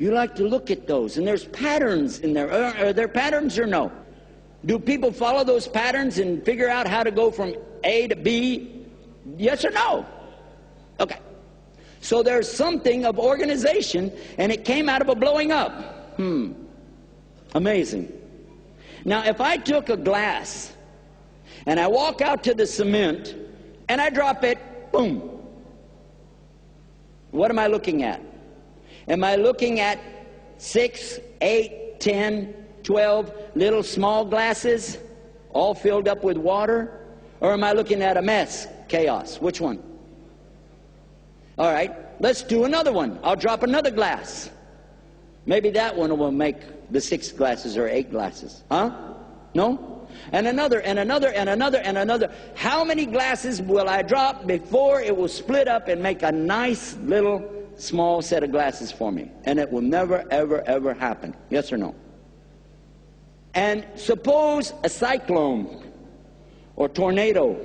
You like to look at those, and there's patterns in there. Are there patterns or no? Do people follow those patterns and figure out how to go from A to B? Yes or no? Okay. So there's something of organization, and it came out of a blowing up. Amazing. Now, if I took a glass, and I walk out to the cement, and I drop it, boom. What am I looking at? Am I looking at 6, 8, 10, 12 little small glasses, all filled up with water? Or am I looking at a mess, chaos? Which one? All right, let's do another one. I'll drop another glass. Maybe that one will make the 6 glasses or 8 glasses. Huh? No? And another, and another, and another, and another. How many glasses will I drop before it will split up and make a nice little small set of glasses for me? And it will never, ever, ever happen. Yes or no? And suppose a cyclone or tornado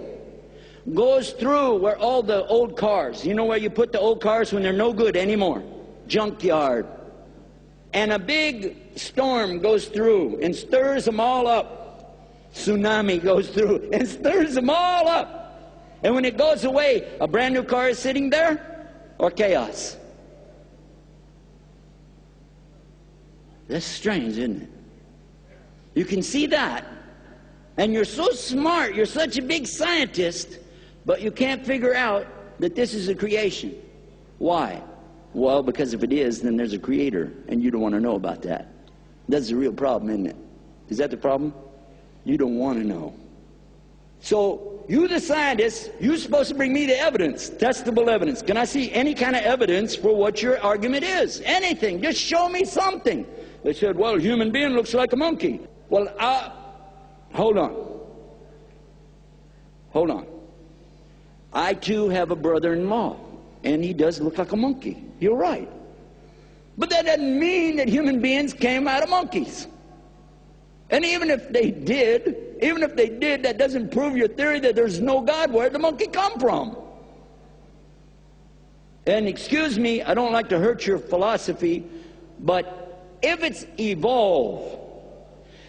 goes through where all the old cars, you know where you put the old cars when they're no good anymore? Junkyard. And a big storm goes through and stirs them all up. Tsunami goes through and stirs them all up. And when it goes away, a brand new car is sitting there, or chaos? That's strange, isn't it? You can see that. And you're so smart, you're such a big scientist, but you can't figure out that this is a creation. Why? Well, because if it is, then there's a creator, and you don't want to know about that. That's the real problem, isn't it? Is that the problem? You don't want to know. So, you the scientist, you're supposed to bring me the evidence, testable evidence. Can I see any kind of evidence for what your argument is? Anything. Just show me something. They said, well, a human being looks like a monkey. Well, hold on. Hold on. I, too, have a brother-in-law, and he does look like a monkey. You're right. But that doesn't mean that human beings came out of monkeys. And even if they did, that doesn't prove your theory that there's no God. Where'd the monkey come from? And excuse me, I don't like to hurt your philosophy, but if it's evolved,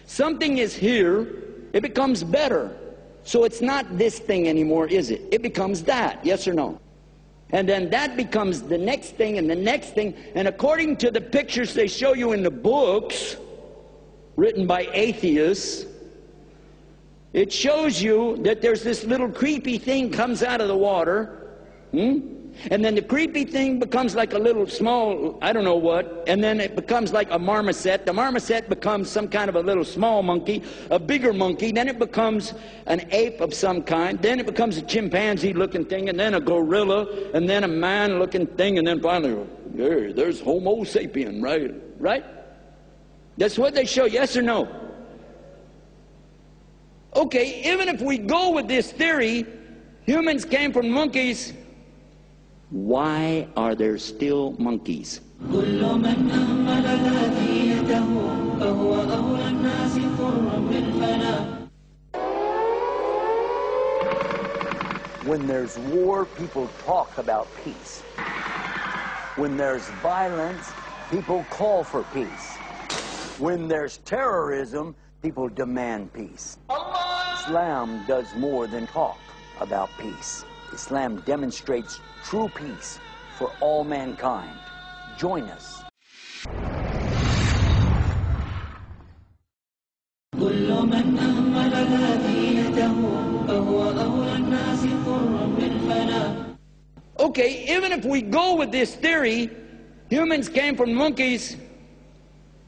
something is here, it becomes better. So it's not this thing anymore, is it? It becomes that, yes or no? And then that becomes the next thing and the next thing. And according to the pictures they show you in the books written by atheists, it shows you that there's this little creepy thing comes out of the water. And then the creepy thing becomes like a little small, I don't know what, and then it becomes like a marmoset. The marmoset becomes some kind of a little small monkey, a bigger monkey, then it becomes an ape of some kind, then it becomes a chimpanzee-looking thing, and then a gorilla, and then a man-looking thing, and then finally, there's Homo sapien, right? Right? That's what they show, yes or no? Okay, even if we go with this theory, humans came from monkeys. Why are there still monkeys? When there's war, people talk about peace. When there's violence, people call for peace. When there's terrorism, people demand peace. Islam does more than talk about peace. Islam demonstrates true peace for all mankind. Join us. Okay, even if we go with this theory, humans came from monkeys.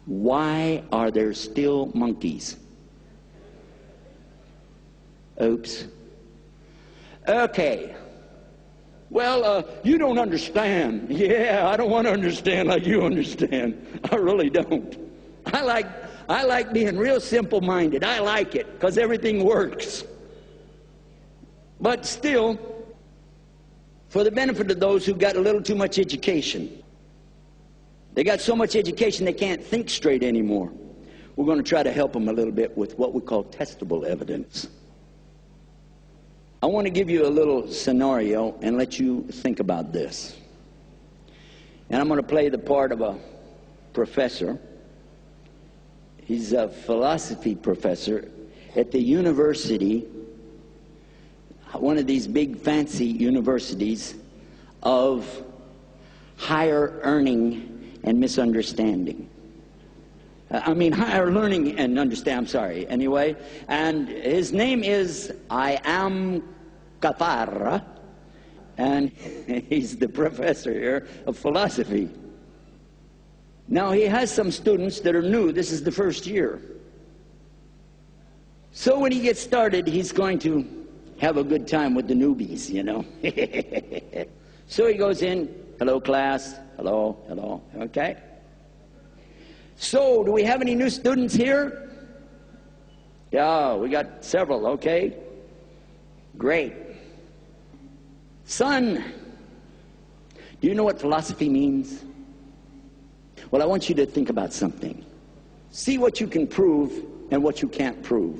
Why are there still monkeys? Oops. Okay. Well, you don't understand. Yeah, I don't want to understand like you understand. I really don't. I like being real simple-minded. I like it because everything works. But still, for the benefit of those who got a little too much education, they got so much education they can't think straight anymore. We're going to try to help them a little bit with what we call testable evidence. I want to give you a little scenario and let you think about this. And I'm going to play the part of professor. He's a philosophy professor at the university, one of these big fancy universities of higher earning and misunderstanding. Higher learning and understand, I'm sorry, anyway. And his name is I Am Katara, and he's the professor here of philosophy. Now, he has some students that are new. This is the first year. So when he gets started, he's going to have a good time with the newbies, you know. So he goes in, hello, class, hello, hello, okay. So, do we have any new students here? Yeah, we got several, okay. Great. Son, do you know what philosophy means? Well, I want you to think about something. See what you can prove and what you can't prove.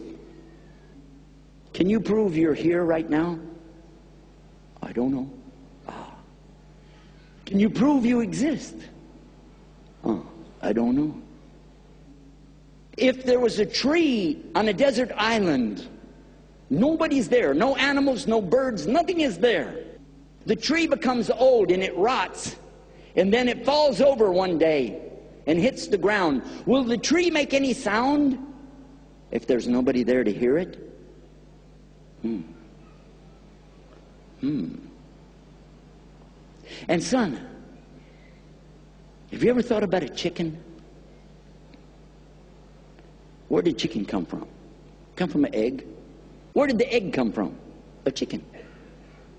Can you prove you're here right now? I don't know. Can you prove you exist? I don't know. If there was a tree on a desert island, nobody's there, no animals, no birds, nothing is there. The tree becomes old and it rots, and then it falls over one day and hits the ground. Will the tree make any sound if there's nobody there to hear it? And son, have you ever thought about a chicken? Where did chicken come from? Come from an egg. Where did the egg come from? A chicken.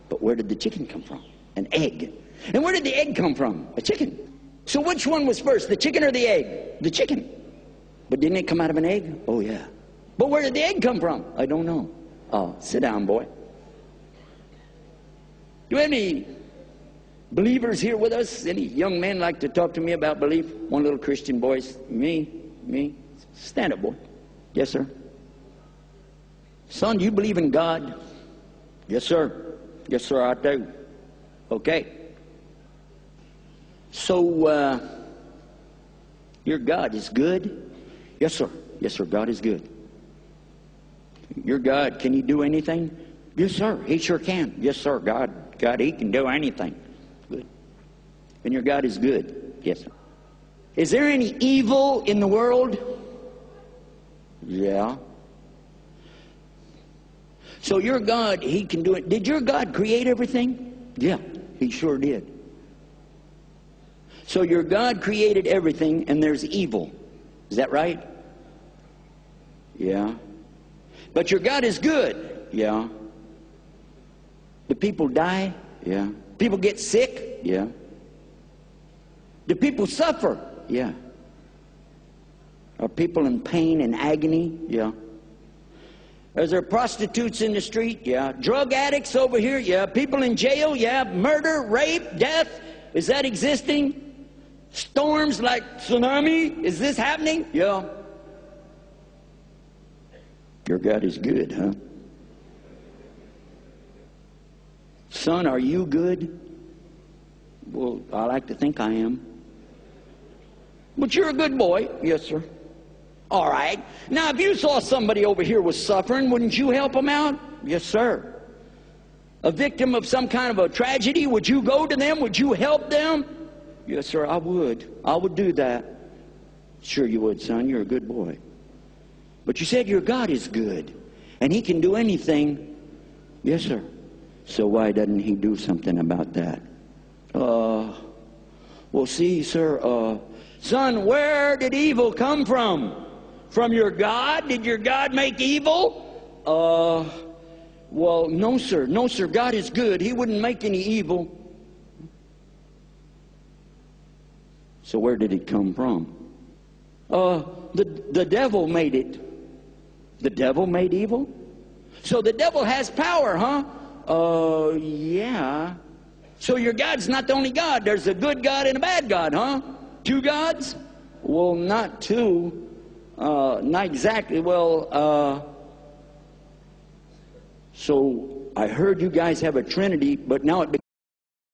But where did the chicken come from? An egg. And where did the egg come from? A chicken. So which one was first, the chicken or the egg? The chicken. But didn't it come out of an egg? Oh yeah. But where did the egg come from? I don't know. Oh, sit down, boy. Do any believers here with us? Any young men like to talk to me about belief? One little Christian voice. Me. Stand up, boy. Yes, sir. Son, do you believe in God? Yes, sir. Yes, sir, I do. Okay. So, your God is good? Yes, sir. Yes, sir, God is good. Your God, can He do anything? Yes, sir, He sure can. Yes, sir, God, He can do anything. Good. And your God is good? Yes, sir. Is there any evil in the world? Yeah. So your God, He can do it. Did your God create everything? Yeah, He sure did. So your God created everything, and there's evil. Is that right? Yeah. But your God is good. Yeah. Do people die? Yeah. People get sick? Yeah. Do people suffer? Yeah. Are people in pain and agony? Yeah. Is there prostitutes in the street? Yeah. Drug addicts over here? Yeah. People in jail? Yeah. Murder, rape, death? Is that existing? Storms like tsunami? Is this happening? Yeah. Your God is good, huh? Son, are you good? Well, I like to think I am. But you're a good boy. Yes, sir. All right. Now, if you saw somebody over here was suffering, wouldn't you help them out? Yes, sir. A victim of some kind of a tragedy, would you go to them? Would you help them? Yes, sir, I would. I would do that. Sure you would, son. You're a good boy. But you said your God is good, and He can do anything. Yes, sir. So why doesn't He do something about that? Well, see, sir, son, where did evil come from? From your God? Did your God make evil? Well, no, sir. No, sir. God is good. He wouldn't make any evil. So where did it come from? The devil made it. The devil made evil? So the devil has power, huh? Yeah. So your God's not the only God. There's a good God and a bad God, huh? Two gods? Well, not two. Not exactly. Well, so I heard you guys have a Trinity, but now it